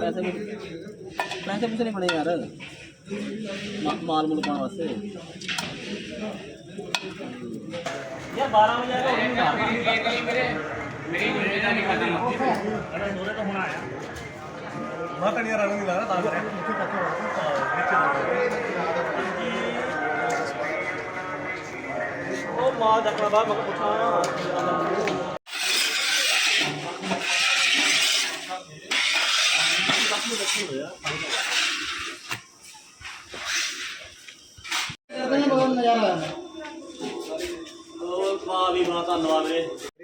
पैसे पैसे पूसे नहीं बने यार माल मूल पाने वास्ते यार 12 बजे आएगा माता नहीं रहा नहीं लगा ओ माल देखना बाहर मत पूछा वाह भी वाह धन्यवाद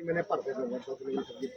मैंने भर दे दूंगा 2 किलो सब्जी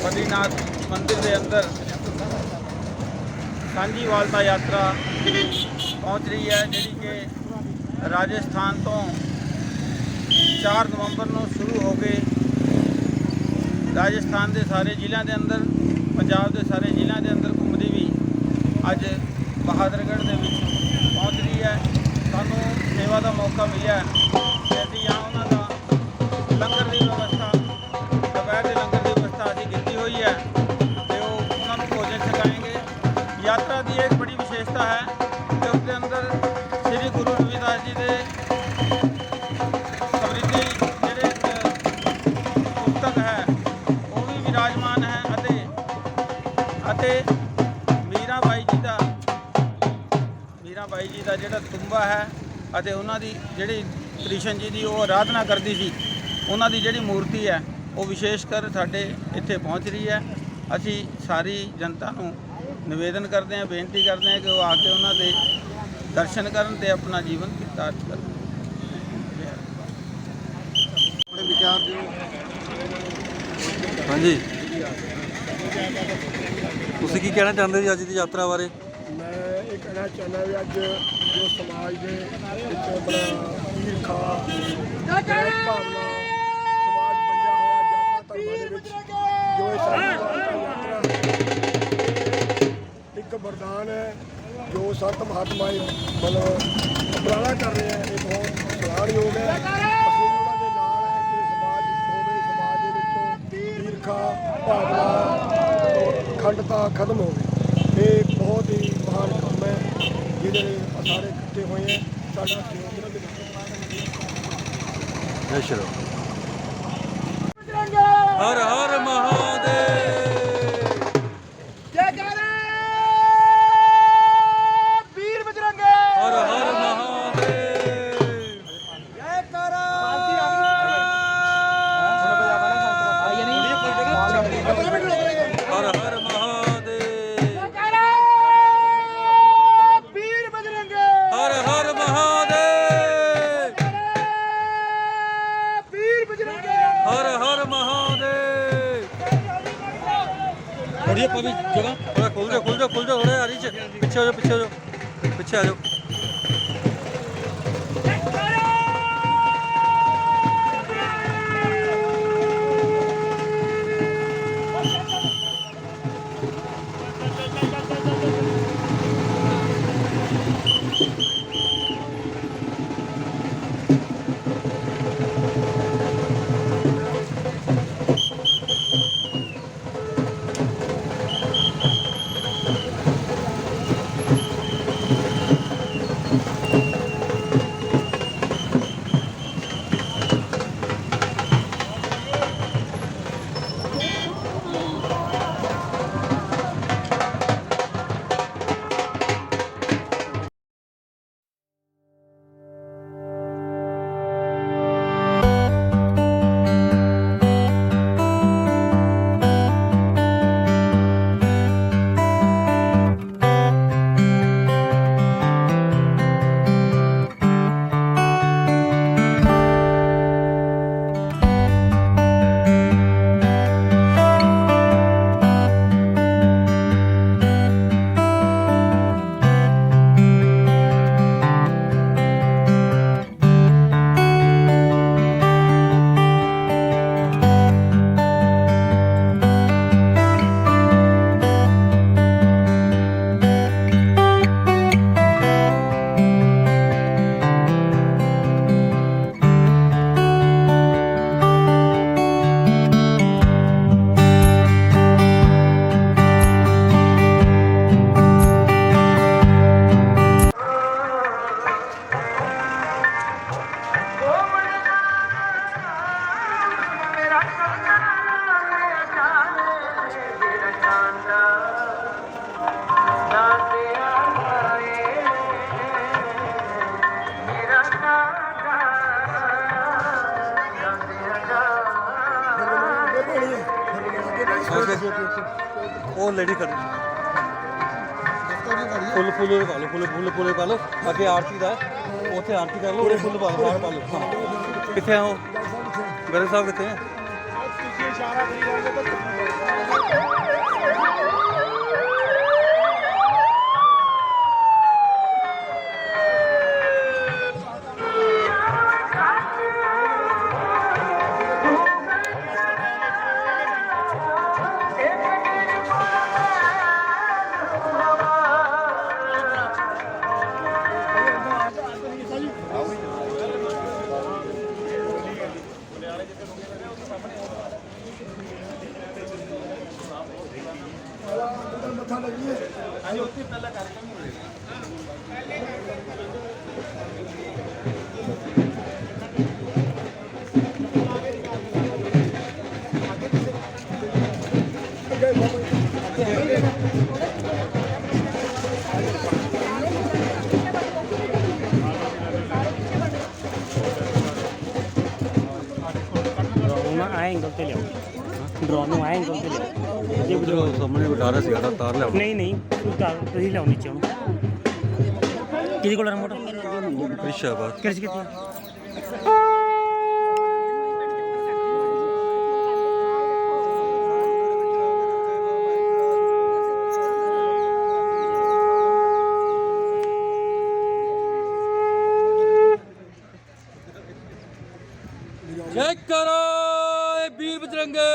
बद्रीनाथ मंदिर के अंदर सांझी वालता यात्रा पहुँच रही है जी कि राजस्थान तो 4 नवंबर को शुरू हो गए राजस्थान के सारे जिलों के अंदर पंजाब के सारे जिलों के अंदर घूमती भी अज बहादुरगढ़ के पहुँच रही है। सानू सेवा का मौका मिला कि अभी यहाँ उन्होंने लंगर की व्यवस्था दोपहर के लंगर की व्यवस्था अभी की हुई है तो उन्होंने भोजन छकाएंगे। यात्रा की एक बड़ी विशेषता है कि उसके अंदर श्री गुरु रविदास जी के समृद्धि ਜਿਹੜੇ पुस्तक है वो भी विराजमान है मीराबाई जी का ਜਿਹੜਾ ਤੁੰਬਾ है ਅਤੇ ਉਹਨਾਂ ਦੀ ਜਿਹੜੀ ਕ੍ਰਿਸ਼ਨ ਜੀ ਦੀ ਉਹ ਆਰਾਧਨਾ ਕਰਦੀ ਸੀ ਉਹਨਾਂ ਦੀ ਜਿਹੜੀ ਮੂਰਤੀ ਹੈ ਉਹ ਵਿਸ਼ੇਸ਼ ਕਰ ਸਾਡੇ ਇੱਥੇ ਪਹੁੰਚ ਰਹੀ ਹੈ। ਅਸੀਂ ਸਾਰੀ ਜਨਤਾ ਨੂੰ ਨਿਵੇਦਨ ਕਰਦੇ ਹਾਂ, ਬੇਨਤੀ ਕਰਦੇ ਹਾਂ ਕਿ ਉਹ ਆ ਕੇ ਉਹਨਾਂ ਦੇ ਦਰਸ਼ਨ ਕਰਨ ਤੇ ਆਪਣਾ ਜੀਵਨ ਕਿਰਤਾਰਥ ਕਰਨ। ਆਪਣੇ ਵਿਚਾਰ ਦਿਓ। ਹਾਂਜੀ, ਤੁਸੀਂ ਕੀ ਕਹਿਣਾ ਚਾਹੁੰਦੇ ਜੀ ਅੱਜ ਦੀ ਯਾਤਰਾ ਬਾਰੇ? ਮੈਂ ਇਹ ਕਹਿਣਾ ਚਾਹੁੰਦਾ ਵੀ ਅੱਜ ਜੋ ਸਮਾਜ ਦੇ ਵਿੱਚ ਬੜਾ ਈਰਖਾ ਭਾਵਨਾ ਸਮਾਜ ਬਣਿਆ ਹੋਇਆ ਜਾਤਾਂ ਧਰਮਾਂ ਦੇ ਵਿੱਚ ਜੋ ਇਹ ਸਾਡੀ ਯਾਤਰਾ ਇੱਕ ਵਰਦਾਨ ਹੈ ਜੋ ਸੰਤ ਮਹਾਤਮਾ ਮਤਲਬ ਉਪਰਾਲਾ ਕਰ ਰਹੇ ਹੈ। ਇਹ ਬਹੁਤ ਸਰਾਹਣਯੋਗ ਹੈ। ਅਸੀਂ ਉਹਨਾਂ ਦੇ ਨਾਲ ਹੈ ਕਿ ਸਮਾਜ ਹੋਵੇ, ਸਮਾਜ ਦੇ ਵਿੱਚੋਂ ਈਰਖਾ ਭਾਵਨਾ ਅਖੰਡਤਾ ਖਤਮ ਹੋਵੇ। ਇਹ ਬਹੁਤ ਹੀ ਮਹਾਨ ਕੰਮ ਹੈ ਜਿਹਦੇ ਲਈ ਸਾਰੇ ਇਕੱਠੇ ਹੋਏ ਹੈ। ਸਾਡਾ ਸਹਿਯੋਗ ਦੇ ਜੈ ਸ਼੍ਰੀ ਰਾਮ। ਹਰ ਹਰ ਮਹਾਦੇਵ। ਜੈ ਜੈ ਵੀਰ ਬਜਰੰਗੇ। ਹਰ ਹਰ ਮਹਾਦੇਵ। ਜੈ ਕਰਾ ਹਰ ਹਰ ਮਹਾਦੇਵ। ਵੀਰ ਬਜਰੰਗੇ। ਹਰ ਹਰ ਮਹਾਦੇਵ। ਵੀਰ ਬਜਰੰਗੇ। ਹਰ ਹਰ ਮਹਾਦੇਵ। ਥੋੜੀ ਆਪਾਂ ਵੀ ਜਗ੍ਹਾ ਥੋੜਾ ਖੁੱਲ ਜਾ ਥੋੜਾ ਹਰੀ ਚ ਪਿੱਛੇ ਹੋ ਜਾਓ ਪਿੱਛੇ ਆ ਜਾਓ। ਉਹ ਲੇਡੀ ਖੜੀ ਫੁੱਲ ਫੁੱਲ ਪਾ ਲਓ ਫੁੱਲ ਪਾ ਲਓ ਅੱਗੇ ਆਰਤੀ ਦਾ ਉੱਥੇ ਆਰਤੀ ਕਰ ਲਓ ਉਹਦੇ ਫੁੱਲ ਪਾ ਲਓ ਪਾ ਲਓ ਹਾਂ ਕਿੱਥੇ ਆ ਉਹ ਗਰੇ ਸਾਹਿਬ ਕਿੱਥੇ ਆ ਮੱਥਾ ਲੱਗੀਏ ਹਾਂਜੀ ਉੱਥੇ ਪਹਿਲਾਂ कार्यक्रम ਹੋਏਗਾ एंगल से लिया ड्रोन में आए एंगल से लिया ਇਹ ਜੋ ਸਾਹਮਣੇ ਬਿਠਾ ਰਿਹਾ ਸੀਗਾ ਤਾਰ ਲਿਆਓ नहीं नहीं उतार तो ही लाओ नीचे किसी को रिमोट ਰਿਸ਼ਾ ਬਾਤ किस की जय करो वीर बजरंगे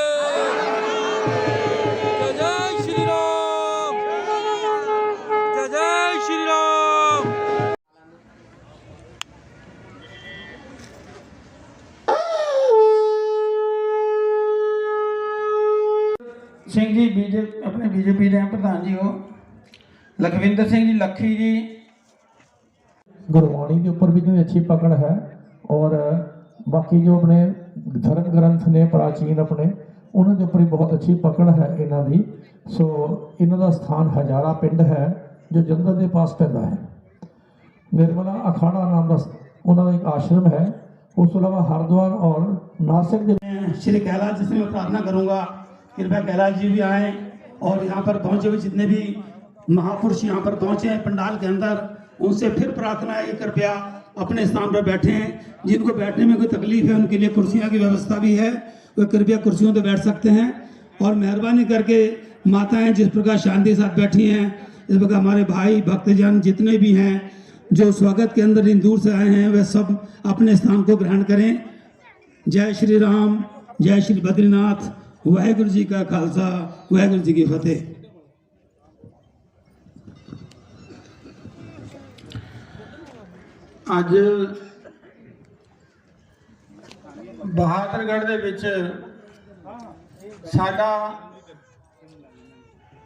जय श्री राम जय श्री राम सिंह जी अपने बीजेपी ਦੇ ਪ੍ਰਧਾਨ ਜੀ ਹੋ लखविंदर सिंह जी लखी जी गुरबाणी के ऊपर भी इतनी अच्छी पकड़ है और बाकी जो अपने धर्म ग्रंथ ने प्राचीन अपने उन्होंने ऊपर भी बहुत अच्छी पकड़ है इन्हों की सो इन्हों का स्थान हजारा पिंड है जो जलंधर के पास पैदा है निर्मला अखाड़ा नाम का उन्होंने एक आश्रम है उस तो अलावा हरिद्वार और नासिक श्री कैलाश जी से मैं प्रार्थना करूंगा कृपया कैलाश जी भी आए और यहाँ पर पहुंचे हुए जितने भी महापुरुष यहाँ पर पहुंचे हैं पंडाल के अंदर उनसे फिर प्रार्थना है कि कृपया अपने स्थान पर बैठे हैं जिनको बैठने में कोई तकलीफ है उनके लिए कुर्सियाँ की व्यवस्था भी है वो कृपया कुर्सियों पर बैठ सकते हैं और मेहरबानी करके माताएं जिस प्रकार शांति के साथ बैठी हैं इस प्रकार हमारे भाई भक्तजन जितने भी हैं जो स्वागत के अंदर इन दूर से आए हैं वह सब अपने स्थान को ग्रहण करें। जय श्री राम जय श्री बद्रीनाथ वाहेगुरु जी का खालसा वाहेगुरु जी की फतेह। ਅੱਜ ਬਹਾਦਰਗੜ੍ਹ ਦੇ ਵਿੱਚ ਸਾਡਾ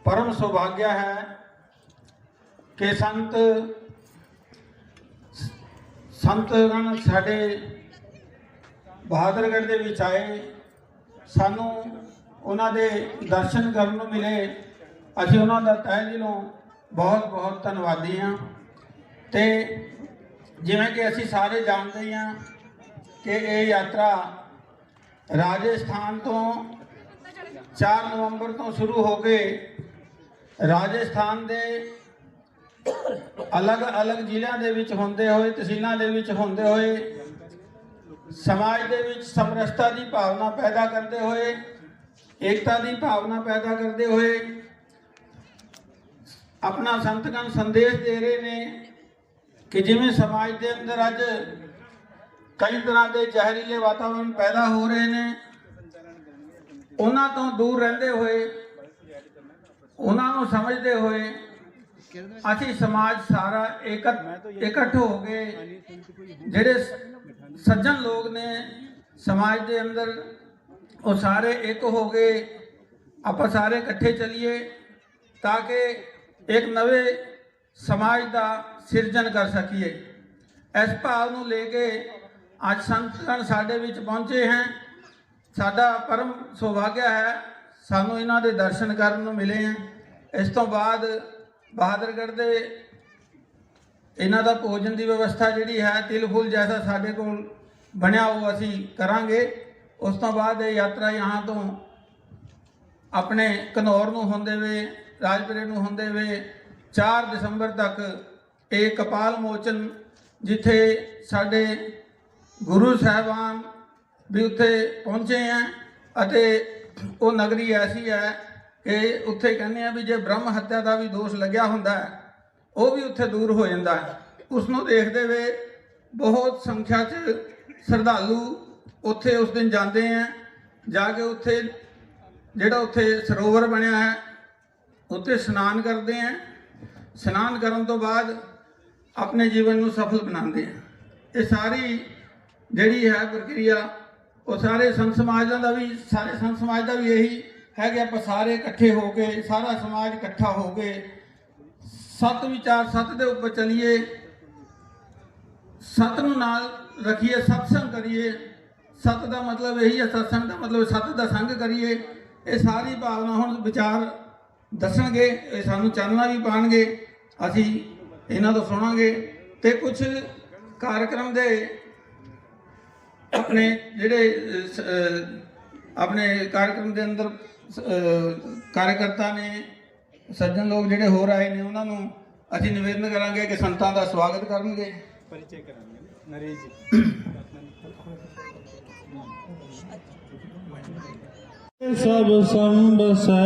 ਪਰਮ ਸੁਭਾਗਿਆ ਹੈ ਕਿ ਸੰਤਗਣ ਸਾਡੇ ਬਹਾਦਰਗੜ੍ਹ ਦੇ ਵਿੱਚ ਆਏ ਸਾਨੂੰ ਉਹਨਾਂ ਦੇ ਦਰਸ਼ਨ ਕਰਨ ਨੂੰ ਮਿਲੇ ਅਸੀਂ ਉਹਨਾਂ ਦਾ ਤਹਿ ਦਿਲੋਂ ਬਹੁਤ ਬਹੁਤ ਧੰਨਵਾਦੀ ਹਾਂ ਤੇ ਜਿਵੇਂ ਕਿ ਅਸੀਂ ਸਾਰੇ ਜਾਣਦੇ ਹਾਂ ਕਿ ਇਹ ਯਾਤਰਾ ਰਾਜਸਥਾਨ ਤੋਂ 4 ਨਵੰਬਰ ਤੋਂ ਸ਼ੁਰੂ ਹੋ ਕੇ ਰਾਜਸਥਾਨ ਦੇ ਅਲੱਗ-ਅਲੱਗ ਜ਼ਿਲ੍ਹਿਆਂ ਦੇ ਵਿੱਚ ਹੁੰਦੇ ਹੋਏ ਤਹਿਸੀਲਾਂ ਦੇ ਵਿੱਚ ਹੁੰਦੇ ਹੋਏ ਸਮਾਜ ਦੇ ਵਿੱਚ ਸਮਰਸਤਾ ਦੀ ਭਾਵਨਾ ਪੈਦਾ ਕਰਦੇ ਹੋਏ ਏਕਤਾ ਦੀ ਭਾਵਨਾ ਪੈਦਾ ਕਰਦੇ ਹੋਏ ਆਪਣਾ ਸੰਤਗਣ ਸੰਦੇਸ਼ ਦੇ ਰਹੇ ਨੇ कि जिमें समाज के अंदर अज कई तरह के जहरीले वातावरण पैदा हो रहे हैं उन्हां तो दूर रहते हुए उन्हां नूं समझते हुए असी समाज सारा इकट्ठ हो गए जिहड़े सज्जन लोग ने समाज के अंदर वो सारे एक हो गए आपां सारे इकट्ठे चलीए ताकि एक नवे समाज का सिरजन कर सकीए। इस भाव को लेके अज संतगण साडे विच पहुंचे हैं साडा परम सौभाग्य है सानू इन्हां दे दर्शन करन नूं मिले हैं। इस तो बाद बहादुरगढ़ दे इन्हां दा भोजन की व्यवस्था जिहड़ी है तिल फुल जैसा साडे कोल बनिया वो असी करांगे। उस तो बाद ये यात्रा यहाँ तो ਆਪਣੇ ਘਨੌਰ ਨੂੰ ਹੁੰਦੇ ਹੋਏ, ਰਾਜਪੁਰੇ ਨੂੰ ਹੁੰਦੇ ਹੋਏ 4 ਦਸੰਬਰ ਤੱਕ ਇਹ ਕਪਾਲ ਮੋਚਨ, ਜਿੱਥੇ ਸਾਡੇ ਗੁਰੂ ਸਾਹਿਬਾਨ ਵੀ ਉੱਥੇ ਪਹੁੰਚੇ ਹੈ ਅਤੇ ਉਹ ਨਗਰੀ ਐਸੀ ਹੈ ਕਿ ਉੱਥੇ ਕਹਿੰਦੇ ਆ ਵੀ ਜੇ ਬ੍ਰਹਮ ਹੱਤਿਆ ਦਾ ਵੀ ਦੋਸ਼ ਲੱਗਿਆ ਹੁੰਦਾ ਹੈ ਉਹ ਵੀ ਉੱਥੇ ਦੂਰ ਹੋ ਜਾਂਦਾ ਹੈ। ਉਸ ਨੂੰ ਦੇਖਦੇ ਹੋਏ ਬਹੁਤ ਸੰਖਿਆ 'ਚ ਸ਼ਰਧਾਲੂ ਉੱਥੇ ਉਸ ਦਿਨ ਜਾਂਦੇ ਹੈ। ਜਾ ਕੇ ਉੱਥੇ ਜਿਹੜਾ ਉੱਥੇ ਸਰੋਵਰ ਬਣਿਆ ਹੈ ਉੱਥੇ ਇਸ਼ਨਾਨ ਕਰਦੇ ਹੈ। ਇਸ਼ਨਾਨ ਕਰਨ ਤੋਂ ਬਾਅਦ ਆਪਣੇ ਜੀਵਨ ਨੂੰ ਸਫਲ ਬਣਾਉਂਦੇ ਹੈ। ਇਹ ਸਾਰੀ ਜਿਹੜੀ ਹੈ ਪ੍ਰਕਿਰਿਆ ਉਹ ਸਾਰੇ ਸੰਤ ਸਮਾਜਾਂ ਦਾ ਵੀ ਇਹੀ ਹੈ ਕਿ ਆਪਾਂ ਸਾਰੇ ਇਕੱਠੇ ਹੋ ਕੇ, ਸਾਰਾ ਸਮਾਜ ਇਕੱਠਾ ਹੋ ਕੇ ਸੱਤ ਵਿਚਾਰ, ਸੱਤ ਦੇ ਉੱਪਰ ਚੱਲੀਏ, ਸੱਤ ਨੂੰ ਨਾਲ ਰੱਖੀਏ, ਸਤਸੰਗ ਕਰੀਏ। ਸੱਤ ਦਾ ਮਤਲਬ ਇਹੀ ਹੈ, ਸਤਸੰਗ ਦਾ ਮਤਲਬ ਸੱਤ ਦਾ ਸੰਗ ਕਰੀਏ। ਇਹ ਸਾਰੀ ਭਾਵਨਾ ਹੁਣ ਵਿਚਾਰ ਦੱਸਣਗੇ, ਇਹ ਸਾਨੂੰ ਚਾਨਣਾ ਵੀ ਪਾਣਗੇ, ਅਸੀਂ ਇਹਨਾਂ ਤੋਂ ਸੁਣਾਂਗੇ। ਤੇ ਕੁਝ ਕਾਰਜਕ੍ਰਮ ਦੇ ਆਪਣੇ ਜਿਹੜੇ ਆਪਣੇ ਕਾਰਜਕ੍ਰਮ ਦੇ ਅੰਦਰ ਕਾਰਜਕਰਤਾ ਨੇ, ਸੱਜਣ ਲੋਕ ਜਿਹੜੇ ਹੋਰ ਆਏ ਨੇ, ਉਹਨਾਂ ਨੂੰ ਅਸੀਂ ਨਿਵੇਦਨ ਕਰਾਂਗੇ ਕਿ ਸੰਤਾਂ ਦਾ ਸਵਾਗਤ ਕਰਨਗੇ। परिचय कराएंगे नरेश जी। सब संबसै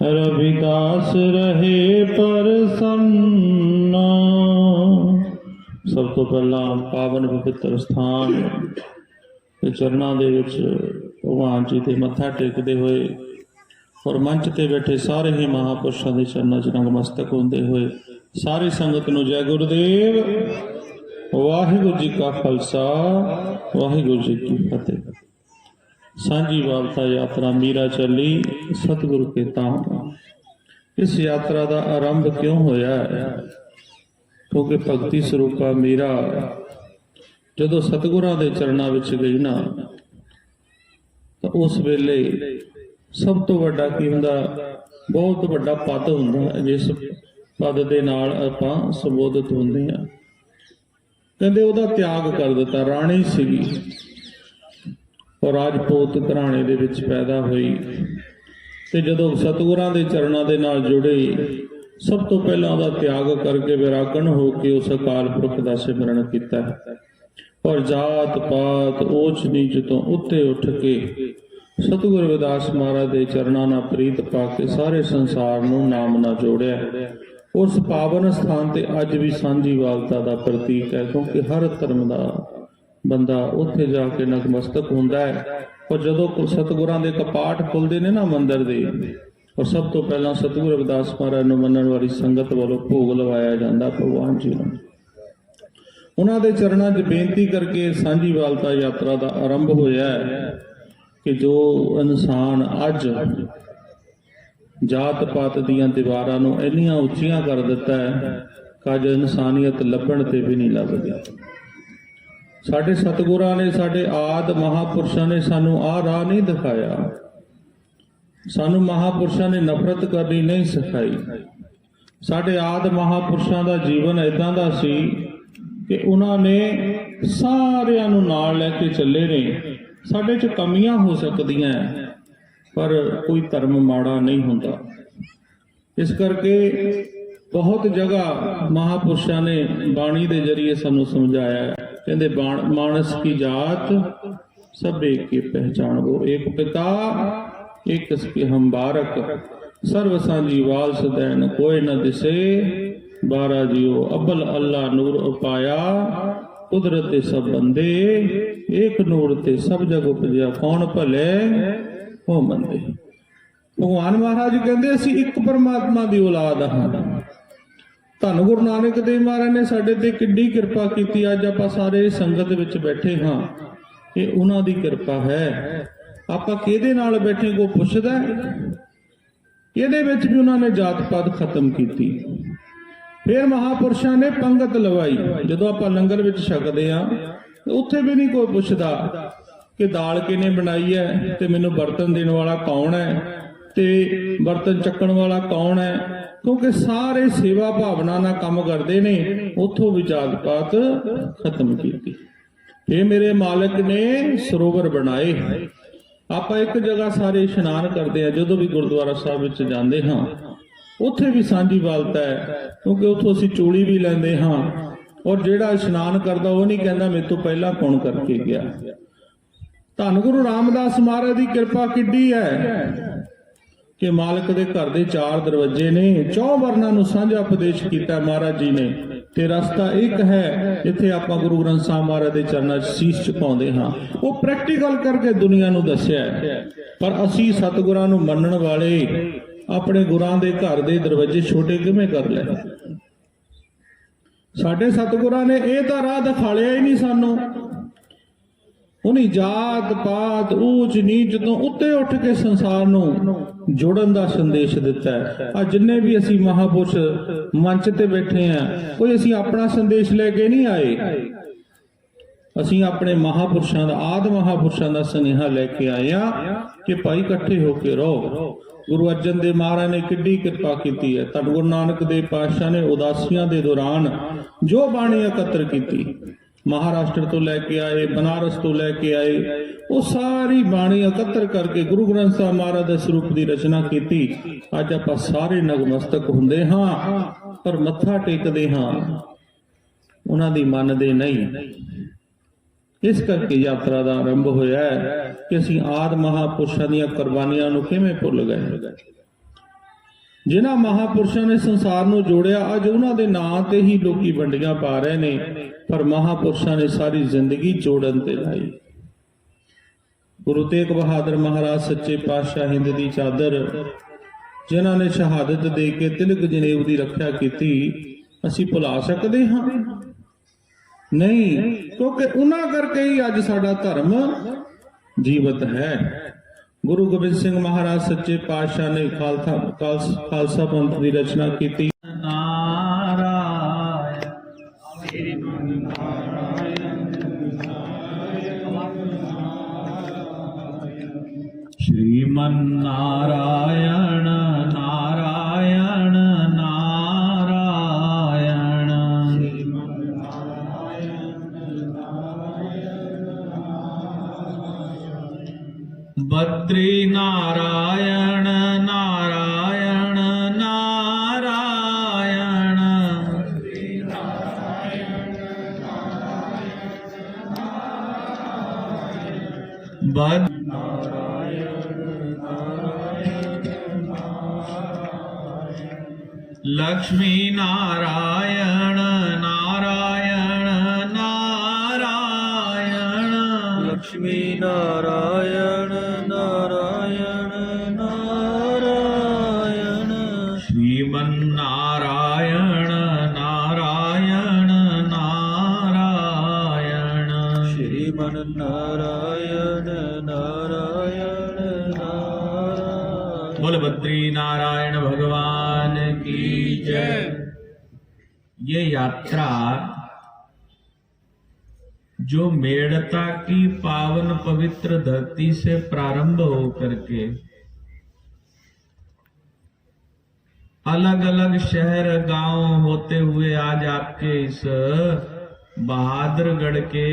रविदास रहे प्रसन्न। सब तो पहला पावन पवित्र स्थान ते चरणां दे विच भगवान जी दे मत्था टेकदे होए और मंच ते बैठे सारे ही महापुरुषां दे चरणां च नतमस्तक होंदे होए सारी संगत नूं जय गुरुदेव। वाहिगुरू जी का खालसा, वाहिगुरू जी की फतेह। सांझी वालता यात्रा मीरा चली सतगुरु के धाम। इस यात्रा का आरंभ क्यों होया है? क्योंकि भगती स्वरूपा मीरा जदों सतगुरां दे चरणां विच गई ना, तो उस वेले सब तो वड्डा की हुंदा, बहुत वड्डा पद हुंदा जिस पद दे नाल आपां संबोधित हुंदे आ। कहंदे ओहदा त्याग कर दिता। राणी सीगी और राजपूत घराणे दे विच पैदा हुई ते जदों सतगुरां दे चरणां दे नाल जुड़े, सब तो पहला ओहदा त्याग करके विरागन होके उस अकाल पुरख दा सिमरन कीता और जात पात ऊंच नीच तो उत्ते उठ के सतगुरु रविदास महाराज दे चरणां नाल प्रीत पा के सारे संसार नूं नाम नाल जोड़िया। उस पावन स्थान ते अज भी सांझी वालता दा प्रतीक है, क्योंकि हर धर्म दा बंदा उत्थे जाके नतमस्तक हुंदा है। और जदों सतगुरां दे कपाट खुलदे ने ना मंदिर दे, और सब तो पहला सतगुरु रविदास महाराज नूं मनण वाली संगत वालों भोग लवाया जांदा भगवान जी नूं। उन्हां दे चरणां 'च बेनती करके सांझी वालता यात्रा दा आरंभ होया है कि जो इंसान अज जात पात दीयां दीवारां नूं इन्नियां उच्चियां कर दिता है कि अज इंसानियत लभण ते भी नहीं लभदी। साडे सतगुरां ने, साडे आद महापुरुषां ने सानू आ राह नहीं दिखाया। सानू महापुरुषां ने नफरत करनी नहीं सिखाई। साडे आद महापुरुषां दा जीवन इदां दा सी कि उन्हां ने सारियां नूं नाल लैके चले ने। साडे च कमियां हो सकदियां पर कोई धर्म माड़ा नहीं हुंदा। इस करके बहुत जगह महापुरुषां ने बाणी दे जरिए सानू समझाया। कहते मानस की जात सब एक की पहचान, वो एक पिता एक इसके हम बारक, सर्व सांझी वाल सदैन कोई न दिसे, बारा जियो अब्बल अल्लाह नूर उपाया, कुदरत सब बंदे एक नूर ते सब जग उपजया, कौन भले हो मंदे। भगवान महाराज कहते असीं एक परमात्मा की औलाद हाँ। धन गुरु नानक देव महाराज ने साडे ते किड्डी किरपा कीती। अज आपां सारे संगत विच बैठे हाँ, ये उन्हां दी किरपा है। आपां किहदे नाल बैठे को पुछदा है? इहदे विच भी उन्हां ने जात पात खत्म कीती। फिर महापुरुषां ने पंगत लवाई। जदों आपां लंगर विच छकदे आ उत्थे भी नहीं कोई पुछदा कि दाल किहने बनाई है ते मैनूं बर्तन देण वाला कौन है ते बर्तन चक्कण वाला कौन है, क्योंकि सारे सेवा भावना ना काम करते ने। उथों भी जात पात खत्म की। फिर मेरे मालिक ने सरोवर बनाए। ਆਪਾਂ ਇੱਕ ਜਗ੍ਹਾ ਸਾਰੇ ਇਸ਼ਨਾਨ ਕਰਦੇ ਆ, ਜਦੋਂ ਵੀ ਗੁਰਦੁਆਰਾ ਸਾਹਿਬ ਵਿੱਚ ਜਾਂਦੇ ਹਾਂ ਉੱਥੇ ਵੀ ਸਾਂਝੀ ਵਾਲਤਾ ਹੈ, ਕਿਉਂਕਿ ਉੱਥੋਂ ਅਸੀਂ ਚੂੜੀ ਵੀ ਲੈਂਦੇ ਹਾਂ। ਔਰ ਜਿਹੜਾ ਇਸ਼ਨਾਨ ਕਰਦਾ ਉਹ ਨਹੀਂ ਕਹਿੰਦਾ ਮੇਰੇ ਤੋਂ ਪਹਿਲਾਂ ਕੌਣ ਕਰਕੇ ਗਿਆ। ਧੰਨ ਗੁਰੂ ਰਾਮਦਾਸ ਮਹਾਰਾਜ ਦੀ ਕਿਰਪਾ ਕਿੱਡੀ ਹੈ ਕਿ ਮਾਲਕ ਦੇ ਘਰ ਦੇ 4 ਦਰਵਾਜ਼ੇ ਨੇ, 4 ਵਰਨਾਂ ਨੂੰ ਸਾਂਝਾ ਉਪਦੇਸ਼ ਕੀਤਾ ਮਹਾਰਾਜ ਜੀ ਨੇ, ਤੇ ਰਸਤਾ ਇੱਕ ਹੈ ਜਿੱਥੇ ਆਪਾਂ ਗੁਰੂ ਗ੍ਰੰਥ ਸਾਹਿਬ ਮਹਾਰਾਜ ਦੇ ਚਰਨਾਂ 'ਚ ਸੀਸ ਝੁਕਾਉਂਦੇ ਹਾਂ। ਉਹ ਪ੍ਰੈਕਟੀਕਲ ਕਰਕੇ ਦੁਨੀਆ ਨੂੰ ਦੱਸਿਆ ਹੈ। ਪਰ ਅਸੀਂ ਸਤਿਗੁਰਾਂ ਨੂੰ ਮੰਨਣ ਵਾਲੇ ਆਪਣੇ ਗੁਰਾਂ ਦੇ ਘਰ ਦੇ ਦਰਵਾਜ਼ੇ ਛੋਟੇ ਕਿਵੇਂ ਕਰ ਲਏ? ਸਾਡੇ ਸਤਿਗੁਰਾਂ ਨੇ ਇਹ ਤਾਂ ਰਾਹ ਦਿਖਾਲਿਆ ਹੀ ਨਹੀਂ ਸਾਨੂੰ। ਉਹਨੀ ਜਾਤ ਪਾਤ ਊਚ ਨੀਚ ਤੋਂ ਉੱਤੇ ਉੱਠ ਕੇ ਸੰਸਾਰ ਨੂੰ ਜੋੜਨ ਦਾ ਸੰਦੇਸ਼ ਦਿੱਤਾ ਹੈ। ਆ ਜਿੰਨੇ ਵੀ ਅਸੀਂ ਮਹਾਪੁਰਸ਼ ਮੰਚ ਤੇ ਬੈਠੇ ਆ, ਕੋਈ ਅਸੀਂ ਆਪਣਾ ਸੰਦੇਸ਼ ਲੈ ਕੇ ਨਹੀਂ ਆਏ, ਅਸੀਂ ਆਪਣੇ ਮਹਾਪੁਰਸ਼ਾਂ ਦਾ, ਆਦਿ ਮਹਾਪੁਰਸ਼ਾਂ ਦਾ ਸੁਨੇਹਾ ਲੈ ਕੇ ਆਏ ਆ ਕਿ ਭਾਈ ਇਕੱਠੇ ਹੋ ਕੇ ਰਹੋ। ਗੁਰੂ ਅਰਜਨ ਦੇਵ ਮਹਾਰਾਜ ਨੇ ਕਿੱਡੀ ਕਿਰਪਾ ਕੀਤੀ ਹੈ। ਧੰਨ ਗੁਰੂ ਨਾਨਕ ਦੇਵ ਪਾਤਸ਼ਾਹ ਨੇ ਉਦਾਸੀਆਂ ਦੇ ਦੌਰਾਨ ਜੋ ਬਾਣੀ ਇਕੱਤਰ ਕੀਤੀ, ਮਹਾਰਾਸ਼ਟਰ ਤੋਂ ਲੈ ਕੇ ਆਏ, ਬਨਾਰਸ ਤੋਂ ਲੈ ਕੇ ਆਏ, ਉਹ ਸਾਰੀ ਬਾਣੀ ਇਕੱਤਰ ਕਰਕੇ ਗੁਰੂ ਗ੍ਰੰਥ ਸਾਹਿਬ ਮਹਾਰਾਜ ਦੇ ਸਰੂਪ ਦੀ ਰਚਨਾ ਕੀਤੀ। ਅੱਜ ਆਪਾਂ ਸਾਰੇ ਨਗਮਸਤਕ ਹੁੰਦੇ ਹਾਂ, ਪਰ ਮੱਥਾ ਟੇਕਦੇ ਹਾਂ, ਉਹਨਾਂ ਦੀ ਮੰਨਦੇ ਨਹੀਂ। ਇਸ ਕਰਕੇ ਯਾਤਰਾ ਦਾ ਆਰੰਭ ਹੋਇਆ ਹੈ ਕਿ ਅਸੀਂ ਆਦਿ ਮਹਾਪੁਰਸ਼ਾਂ ਦੀਆਂ ਕੁਰਬਾਨੀਆਂ ਨੂੰ ਕਿਵੇਂ ਭੁੱਲ ਗਏ। ਜਿਨ੍ਹਾਂ ਮਹਾਪੁਰਸ਼ਾਂ ਨੇ ਸੰਸਾਰ ਨੂੰ ਜੋੜਿਆ, ਅੱਜ ਉਹਨਾਂ ਦੇ ਨਾਂ ਤੇ ਹੀ ਲੋਕੀ ਵੰਡੀਆਂ ਪਾ ਰਹੇ ਨੇ, ਪਰ ਮਹਾਪੁਰਸ਼ਾਂ ਨੇ ਸਾਰੀ ਜ਼ਿੰਦਗੀ ਜੋੜਨ ਤੇ ਲਾਈ। ਗੁਰੂ ਤੇਗ ਬਹਾਦਰ ਮਹਾਰਾਜ ਸੱਚੇ ਪਾਤਸ਼ਾਹ ਹਿੰਦ ਦੀ ਚਾਦਰ, ਜਿਨ੍ਹਾਂ ਨੇ ਸ਼ਹਾਦਤ ਦੇ ਕੇ ਤਿਲਕ ਜਨੇਊ ਦੀ ਰੱਖਿਆ ਕੀਤੀ, ਅਸੀਂ ਭੁਲਾ ਸਕਦੇ ਹਾਂ? ਨਹੀਂ, ਕਿਉਂਕਿ ਉਹਨਾਂ ਕਰਕੇ ਹੀ ਅੱਜ ਸਾਡਾ ਧਰਮ ਜੀਵਤ ਹੈ। ਗੁਰੂ ਗੋਬਿੰਦ ਸਿੰਘ ਮਹਾਰਾਜ ਸੱਚੇ ਪਾਤਸ਼ਾਹ ਨੇ ਖਾਲਸਾ ਪੰਥ ਦੀ ਰਚਨਾ ਕੀਤੀ। श्रीमन नारायण नारायण नारायण, बद्री नारायण नारायण नारायण, बद लक्ष्मी नारायण नारायण नारायण, लक्ष्मी नारायण नारायण नारायण, श्रीमन नारायण नारायण नारायण, श्रीमन नारायण नारायण नारायण। बोल बद्री नारायण भगवान की जय। ये यात्रा जो मेड़ता की पावन पवित्र धरती से प्रारंभ होकर के अलग अलग शहर गांव होते हुए आज आपके इस बहादुरगढ़ के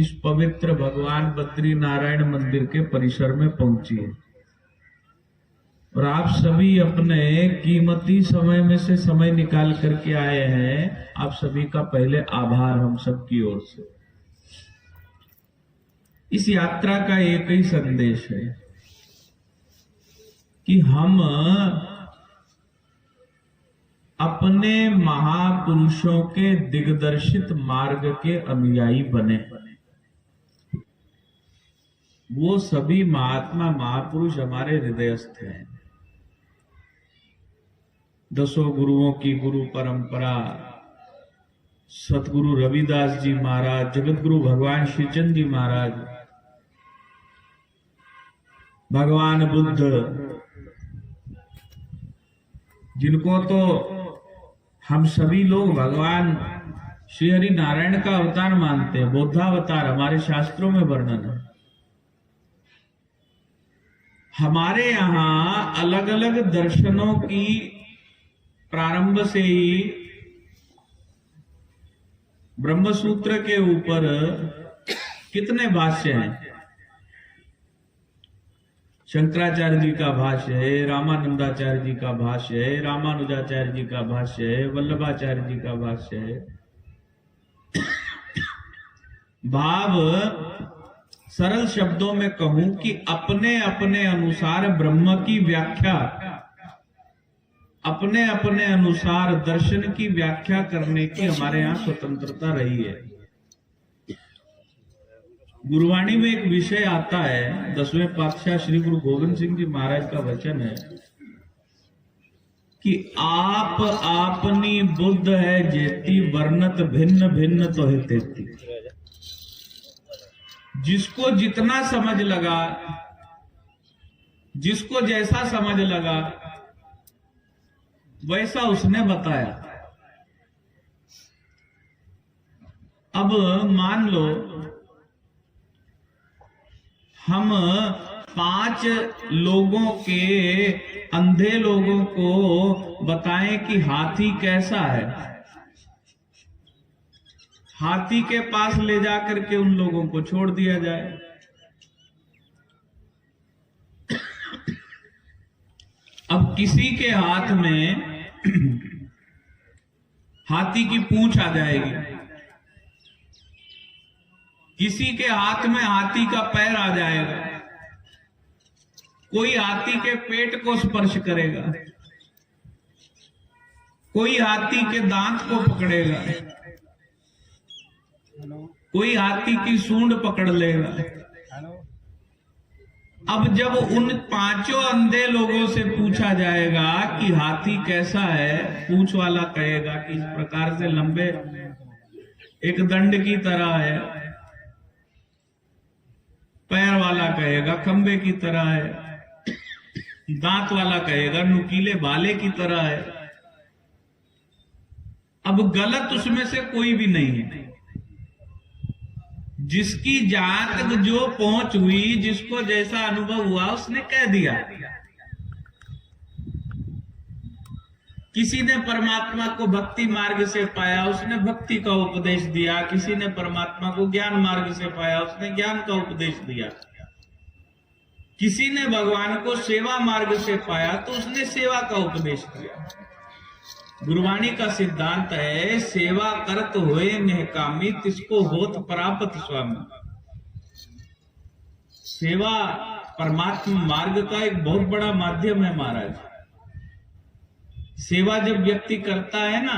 इस पवित्र भगवान बद्री नारायण मंदिर के परिसर में पहुंची है। और आप सभी अपने कीमती समय में से समय निकाल करके आए हैं। आप सभी का पहले आभार हम सब की ओर से। इस यात्रा का एक ही संदेश है कि हम अपने महापुरुषों के दिग्दर्शित मार्ग के अनुयायी बने। वो सभी महात्मा महापुरुष हमारे हृदयस्थ हैं। दसों गुरुओं की गुरु परंपरा, सतगुरु रविदास जी महाराज, जगत गुरु भगवान श्रीचंद जी महाराज, भगवान बुद्ध, जिनको तो हम सभी लोग भगवान श्री हरि नारायण का अवतार मानते हैं, बुद्धावतार हमारे शास्त्रों में वर्णन है। हमारे यहाँ अलग अलग दर्शनों की प्रारंभ से ही ब्रह्मसूत्र के ऊपर कितने भाष्य हैं? शंकराचार्य जी का भाष्य है, रामानंदाचार्य जी का भाष्य है, रामानुजाचार्य जी का भाष्य है, वल्लभाचार्य जी का भाष्य है। भाव सरल शब्दों में कहूं कि अपने अपने अनुसार ब्रह्म की व्याख्या, अपने अपने अनुसार दर्शन की व्याख्या करने की हमारे यहां स्वतंत्रता रही है। गुरुवाणी में एक विषय आता है, 10वें पातशाह श्री गुरु गोविंद सिंह जी महाराज का वचन है कि आप आपनी बुद्ध है जेती वर्णत भिन्न भिन्न तो है तेती। जिसको जितना समझ लगा, जिसको जैसा समझ लगा वैसा उसने बताया। अब मान लो हम 5 लोगों के, अंधे लोगों को बताएं कि हाथी कैसा है, हाथी के पास ले जाकर के उन लोगों को छोड़ दिया जाए। अब किसी के हाथ में हाथी की पूंछ आ जाएगी, किसी के हाथ में हाथी का पैर आ जाएगा, कोई हाथी के पेट को स्पर्श करेगा, कोई हाथी के दांत को पकड़ेगा, कोई हाथी की सूंड पकड़ लेगा। अब जब उन 5 अंधे लोगों से पूछा जाएगा कि हाथी कैसा है, पूंछ वाला कहेगा कि इस प्रकार से लंबे एक दंड की तरह है, पैर वाला कहेगा खंबे की तरह है, दांत वाला कहेगा नुकीले भाले की तरह है। अब गलत उसमें से कोई भी नहीं है। जिसकी जहां तक जो पहुंच हुई, जिसको जैसा अनुभव हुआ उसने कह दिया। किसी ने परमात्मा को भक्ति मार्ग से पाया, उसने भक्ति का उपदेश दिया। किसी ने परमात्मा को ज्ञान मार्ग से पाया, उसने ज्ञान का उपदेश दिया। किसी ने भगवान को सेवा मार्ग से पाया तो उसने सेवा का उपदेश दिया। गुरुवाणी का सिद्धांत है, सेवा करत होए निहकामी तिसको होत प्राप्त स्वामी। सेवा परमात्मा मार्ग का एक बहुत बड़ा माध्यम है महाराज। सेवा जब व्यक्ति करता है ना,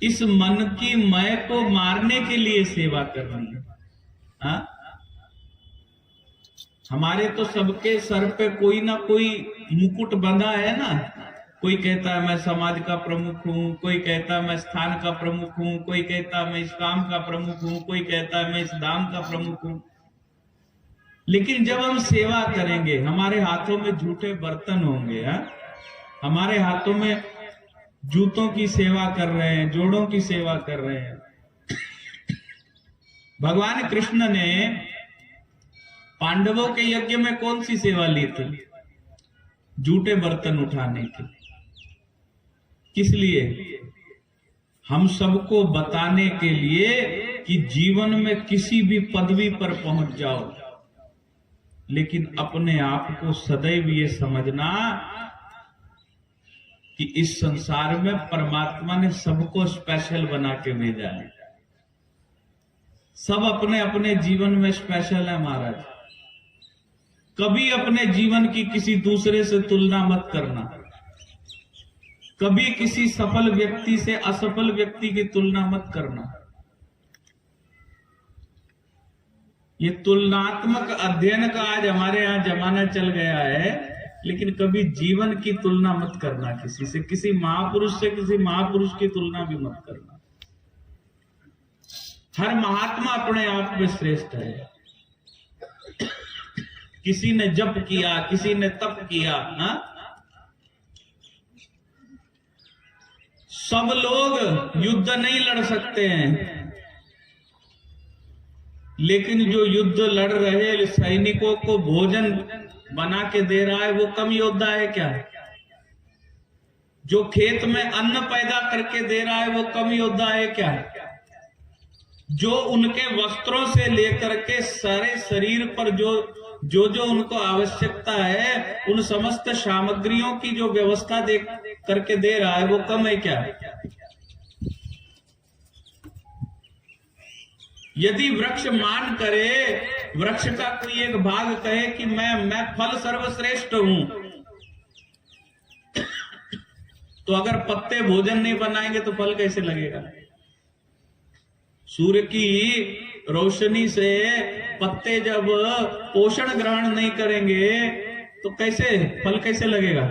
इस मन की मैं को मारने के लिए सेवा करनी है। हाँ? हमारे तो सबके सर पे कोई ना कोई मुकुट बंधा है ना। कोई कहता है मैं समाज का प्रमुख हूं, कोई कहता है मैं स्थान का प्रमुख हूं, कोई कहता है मैं इस काम का प्रमुख हूं, कोई कहता है मैं इस धाम का प्रमुख हूं। लेकिन जब हम सेवा करेंगे, हमारे हाथों में झूठे बर्तन होंगे। हमारे हाथों में जूतों की सेवा कर रहे हैं, जोड़ों की सेवा कर रहे हैं। भगवान कृष्ण ने पांडवों के यज्ञ में कौन सी सेवा ली थी? जूठे बर्तन उठाने की। किस लिए? हम सबको बताने के लिए कि जीवन में किसी भी पदवी पर पहुंच जाओ, लेकिन अपने आप को सदैव ये समझना कि इस संसार में परमात्मा ने सबको स्पेशल बना के भेजा है। सब अपने अपने जीवन में स्पेशल है महाराज। कभी अपने जीवन की किसी दूसरे से तुलना मत करना। कभी किसी सफल व्यक्ति से असफल व्यक्ति की तुलना मत करना। ये तुलनात्मक अध्ययन का आज हमारे यहाँ जमाना चल गया है, लेकिन कभी जीवन की तुलना मत करना किसी से। किसी महापुरुष से किसी महापुरुष की तुलना भी मत करना। हर महात्मा अपने आप में श्रेष्ठ है। किसी ने जप किया, किसी ने तप किया। सब लोग युद्ध नहीं लड़ सकते हैं, लेकिन जो युद्ध लड़ रहे सैनिकों को भोजन बना के दे रहा है, वो कम योद्धा है क्या? जो खेत में अन्न पैदा करके दे रहा है, वो कम योद्धा है क्या? जो उनके वस्त्रों से लेकर के सारे शरीर पर जो जो जो उनको आवश्यकता है उन समस्त सामग्रियों की जो व्यवस्था दे करके दे रहा है, वो कम है क्या? यदि वृक्ष मान करे, वृक्ष का कोई एक भाग कहे कि मैं फल सर्वश्रेष्ठ हूं, तो अगर पत्ते भोजन नहीं बनाएंगे तो फल कैसे लगेगा? सूर्य की रोशनी से पत्ते जब पोषण ग्रहण नहीं करेंगे तो कैसे फल कैसे लगेगा?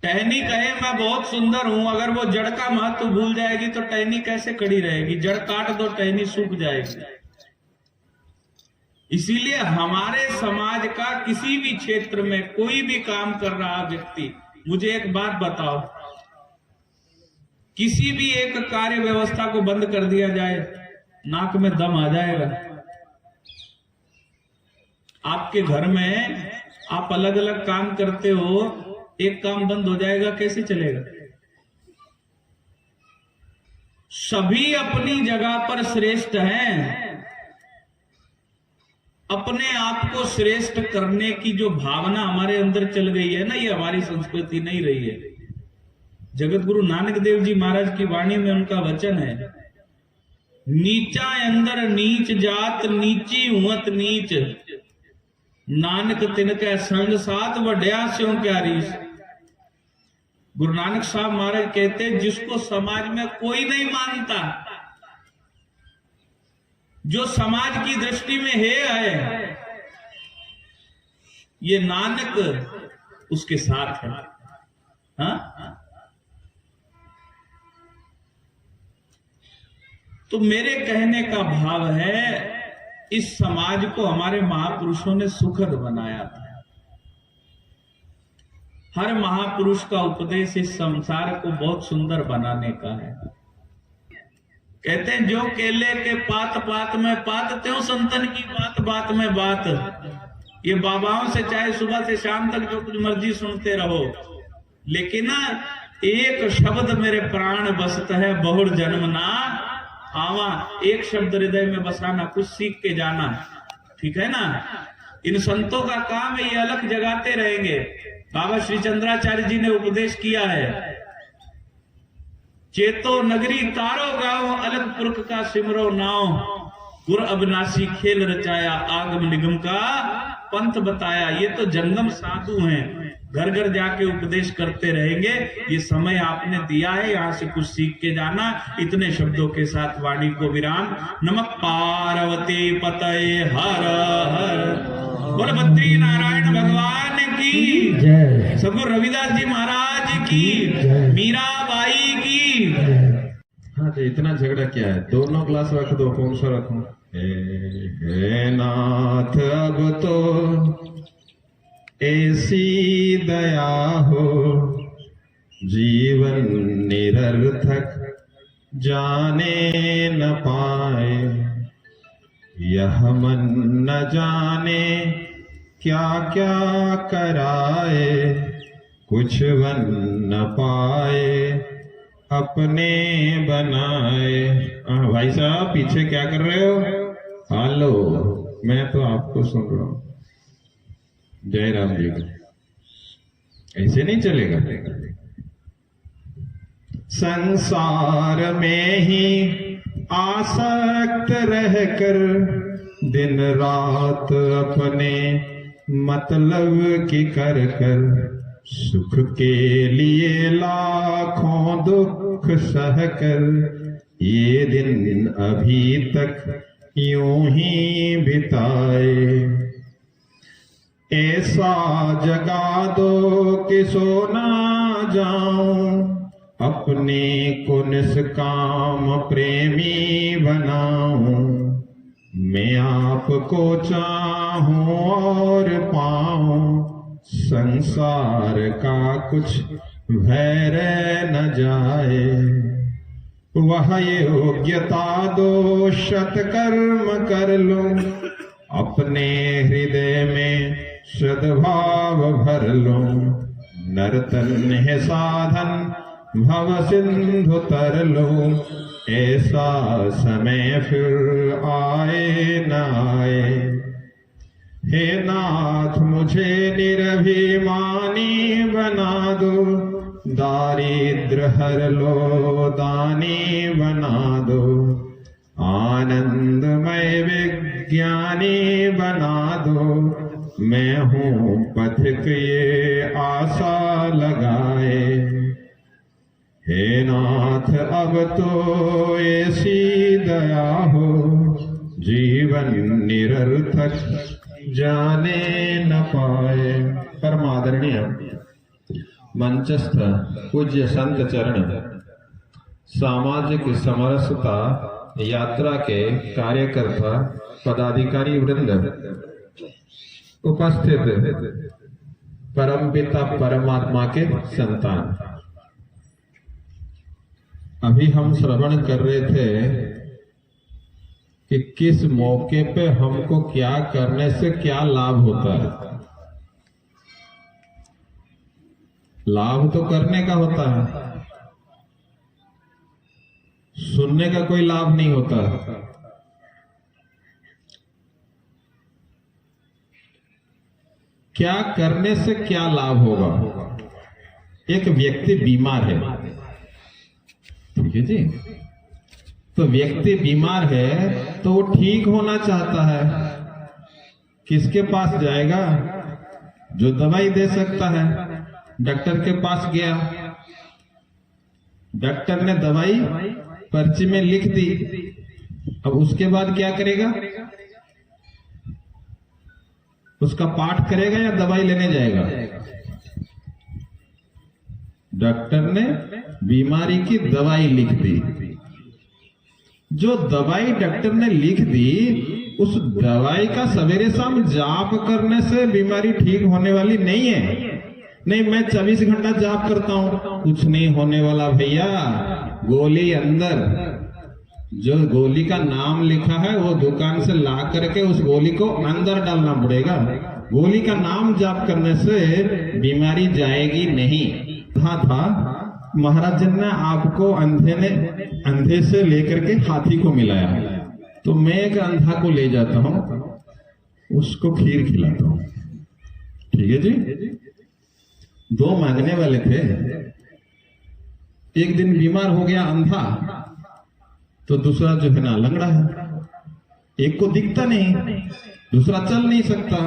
टहनी कहे मैं बहुत सुंदर हूं, अगर वो जड़ का महत्व भूल जाएगी तो टहनी कैसे खड़ी रहेगी? जड़ काट दो, टहनी सूख जाएगी। इसीलिए हमारे समाज का किसी भी क्षेत्र में कोई भी काम कर रहा व्यक्ति, मुझे एक बात बताओ, किसी भी एक कार्य व्यवस्था को बंद कर दिया जाए, नाक में दम आ जाएगा। आपके घर में आप अलग अलग काम करते हो, एक काम बंद हो जाएगा, कैसे चलेगा? सभी अपनी जगह पर श्रेष्ठ हैं। अपने आप को श्रेष्ठ करने की जो भावना हमारे अंदर चल गई है ना, ये हमारी संस्कृति नहीं रही है। जगत गुरु नानक देव जी महाराज की वाणी में उनका वचन है, नीचा अंदर नीच जात, नीची हुअत नीच, नानक तिनके संग साथ वड्या स्यों क्या रीस। गुरु नानक साहब महाराज कहते, जिसको समाज में कोई नहीं मानता, जो समाज की दृष्टि में है, ये नानक उसके साथ है। हाँ? तो मेरे कहने का भाव है, इस समाज को हमारे महापुरुषों ने सुखद बनाया था। हर महापुरुष का उपदेश इस संसार को बहुत सुंदर बनाने का है। कहते हैं, जो केले के पात पात में पात, त्यों संतन की बात बात में बात। ये बाबाओं से चाहे सुबह से शाम तक जो कुछ मर्जी सुनते रहो, लेकिन एक शब्द मेरे प्राण बसत है, बहुर जन्म ना आवा। एक शब्द हृदय में बसाना, कुछ सीख के जाना, ठीक है ना? इन संतों का काम है, ये अलख जगाते रहेंगे। बाबा श्री चंद्राचार्य जी ने उपदेश किया है, चेतो नगरी तारो गाओ, अलग पुरख का सिमरो नाव, गुर अविनाशी खेल रचाया, आगम निगम का पंथ बताया। ये तो जंगम साधु हैं, घर घर जाके उपदेश करते रहेंगे। ये समय आपने दिया है, यहाँ से कुछ सीख के जाना। इतने शब्दों के साथ वाणी को विराम। नमः पार्वती पतये हर हर। बोल बद्री नारायण भगवान की जय, सद्गुरु रविदास जी महाराज की, मीराबाई की। हाँ तो इतना झगड़ा क्या है? दोनों ग्लास रख दो, कौन सा रखूं? हे नाथ अब तो ऐसी दया हो, जीवन निरर्थक जाने न पाए, यह मन न जाने क्या क्या कराए, कुछ बन न पाए अपने बनाए। भाई साहब पीछे क्या कर रहे हो? हेलो, मैं तो आपको सुन रहा हूं। जय राम जी का ऐसे नहीं चलेगा। संसार में ही आसक्त रहकर दिन रात अपने मतलब की कर कर, सुख के लिए लाखों दुख सहकर, ये दिन अभी तक यूं ही बिताए। ऐसा जगा दो कि सो ना जाऊं, अपने को निष्काम प्रेमी बनाऊं, मैं आपको चाहूं और पाऊं, संसार का कुछ भय न जाए। वह योग्यता दो सत्कर्म कर लूं, अपने हृदय में सद्भाव भर लूं, नर्तन है साधन भव सिंधु तर लूं, ऐसा समय फिर आए न आए। हे नाथ मुझे निरभिमानी बना दो, दारिद्र हर लो दानी बना दो, आनंदमय विज्ञानी बना दो, मैं हूँ पथिक ये आशा लगाए। हे नाथ अब तो ऐसी दया हो, जीवन निरर्थक जाने न पाए। परमादरणीय मंचस्थ पूज्य संत चरण, सामाजिक समरसता यात्रा के कार्यकर्ता पदाधिकारी वृंद, उपस्थित परमपिता परमात्मा के संतान, अभी हम श्रवण कर रहे थे कि किस मौके पे हमको क्या करने से क्या लाभ होता है। लाभ तो करने का होता है, सुनने का कोई लाभ नहीं होता। क्या करने से क्या लाभ होगा। एक व्यक्ति बीमार है, ठीक है जी, तो व्यक्ति बीमार है तो वो ठीक होना चाहता है, किसके पास जाएगा, जो दवाई दे सकता है। डॉक्टर के पास गया, डॉक्टर ने दवाई पर्ची में लिख दी, अब उसके बाद क्या करेगा, उसका पाठ करेगा या दवाई लेने जाएगा। डॉक्टर ने बीमारी की दवाई लिख दी, जो दवाई डॉक्टर ने लिख दी उस दवाई का सवेरे शाम जाप करने से बीमारी ठीक होने वाली नहीं है। नहीं मैं 24 घंटा जाप करता हूं, कुछ नहीं होने वाला भैया। गोली अंदर, जो गोली का नाम लिखा है वो दुकान से ला करके उस गोली को अंदर डालना पड़ेगा। गोली का नाम जाप करने से बीमारी जाएगी नहीं। था महाराज जी ने आपको अंधे से लेकर के हाथी को मिलाया, तो मैं एक अंधा को ले जाता हूं, उसको खीर खिलाता हूं, ठीक है जी। दो मांगने वाले थे, एक दिन बीमार हो गया अंधा, तो दूसरा जो है ना लंगड़ा है। एक को दिखता नहीं, दूसरा चल नहीं सकता,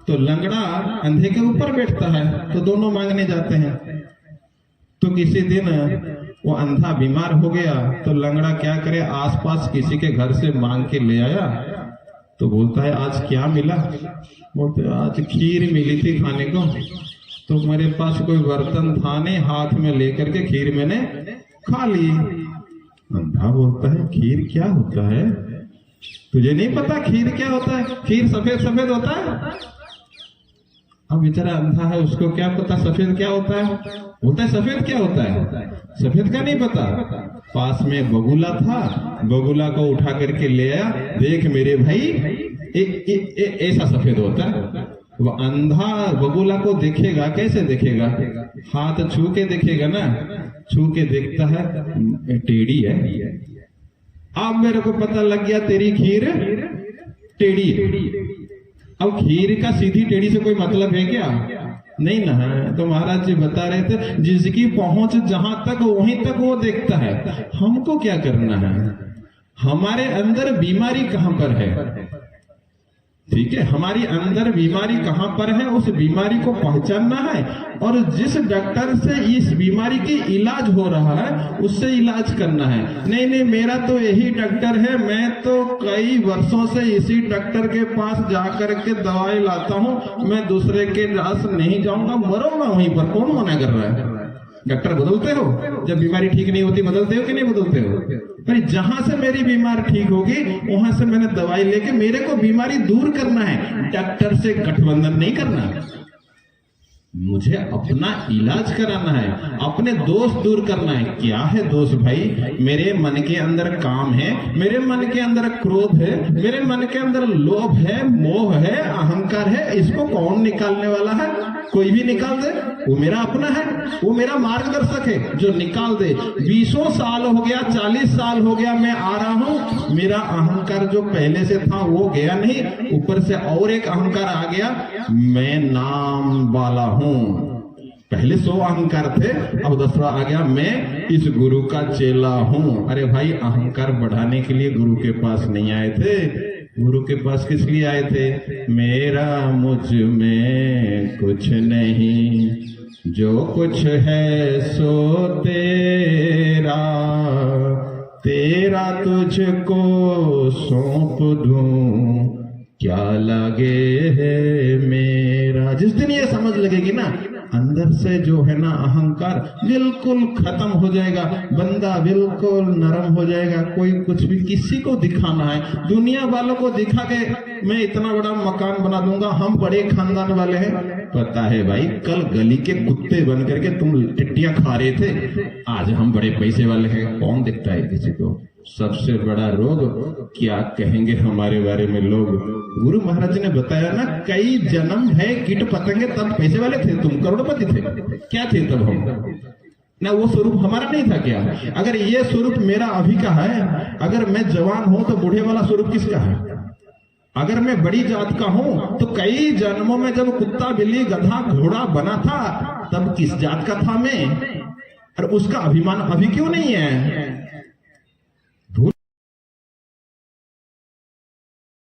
तो लंगड़ा अंधे के ऊपर बैठता है, तो दोनों मांगने जाते हैं। तो किसी दिन वो अंधा बीमार हो गया, तो लंगड़ा क्या करे, आसपास किसी के घर से मांग के ले आया। तो बोलता है आज क्या मिला, बोलते आज खीर मिली थी खाने को, तो मेरे पास कोई बर्तन था नहीं, हाथ में लेकर के खीर मैंने खा ली। अंधा बोलता है खीर क्या होता है, तुझे नहीं पता खीर क्या होता है, खीर सफेद सफेद होता है। अब बेचारा अंधा है, उसको क्या पता सफेद क्या होता है, बोलता है सफेद क्या होता है, सफेद का नहीं पता। पास में बगुला था, बगुला को उठा करके ले आया, देख मेरे भाई ऐसा सफेद होता है। वो अंधा बगुला को देखेगा, कैसे देखेगा, हाथ छू के देखेगा ना, छू के देखता है टेढ़ी है। अब मेरे को पता लग गया तेरी खीर टेढ़ी है। अब खीर का सीधी टेढ़ी से कोई मतलब है क्या, नहीं ना। तो महाराज जी बता रहे थे जिसकी पहुंच जहां तक वहीं तक वो देखता है। हमको क्या करना है, हमारे अंदर बीमारी कहां पर है, ठीक है, हमारी अंदर बीमारी कहां पर है, उस बीमारी को पहचानना है और जिस डॉक्टर से इस बीमारी की इलाज हो रहा है उससे इलाज करना है। नहीं नहीं मेरा तो यही डॉक्टर है, मैं तो कई वर्षों से इसी डॉक्टर के पास जाकर के दवाई लाता हूं, मैं दूसरे के पास नहीं जाऊंगा, मरूंगा वहीं पर। कौन मना कर रहा है, डॉक्टर बदलते हो, जब बीमारी ठीक नहीं होती बदलते हो कि नहीं बदलते हो। पर जहां से मेरी बीमारी ठीक होगी वहां से मैंने दवाई लेके मेरे को बीमारी दूर करना है, डॉक्टर से गठबंधन नहीं करना। मुझे अपना इलाज कराना है, अपने दोष दूर करना है। क्या है दोष भाई? मेरे मन के अंदर काम है, मेरे मन के अंदर क्रोध है, मेरे मन के अंदर लोभ है, मोह है, अहंकार है। इसको कौन निकालने वाला है? कोई भी निकाल दे, वो मेरा अपना है, वो मेरा मार्गदर्शक है जो निकाल दे। 20 साल हो गया, 40 साल हो गया मैं आ रहा हूं, मेरा अहंकार जो पहले से था वो गया नहीं, ऊपर से और एक अहंकार आ गया। मैं नाम वाला हूं। पहले 100 अहंकार थे, अब 10वां आ गया, मैं इस गुरु का चेला हूं। अरे भाई, अहंकार बढ़ाने के लिए गुरु के पास नहीं आए थे। गुरु के पास किस लिए आए थे? मेरा मुझ में कुछ नहीं, जो कुछ है सो तेरा, तेरा तुझको सौंप दूं, क्या लगे है मेरा। जिस दिन ये समझ लगेगी ना, अंदर से जो है ना अहंकार बिल्कुल खत्म हो जाएगा, बंदा बिल्कुल नरम हो जाएगा। कोई कुछ भी किसी को दिखाना है, दुनिया वालों को दिखा के मैं इतना बड़ा मकान बना दूंगा, हम बड़े खानदान वाले हैं। पता है भाई, कल गली के कुत्ते बन करके तुम टिट्टियां खा रहे थे, आज हम बड़े पैसे वाले हैं। कौन दिखता है किसी को? सबसे बड़ा रोग क्या कहेंगे हमारे बारे में लोग। गुरु महाराज ने बताया ना, कई जन्म है कीट पतंगे, तब पैसे वाले थे, तुम करोड़पति थे। क्या थे तब हम ना? वो स्वरूप हमारा नहीं था क्या? अगर ये स्वरूप मेरा अभी का है, अगर मैं जवान हूं तो बूढ़े वाला स्वरूप किसका है? अगर मैं बड़ी जात का हूं तो कई जन्मों में जब कुत्ता बिल्ली गधा घोड़ा बना था, तब किस जात का था मैं? और उसका अभिमान अभी क्यों नहीं है?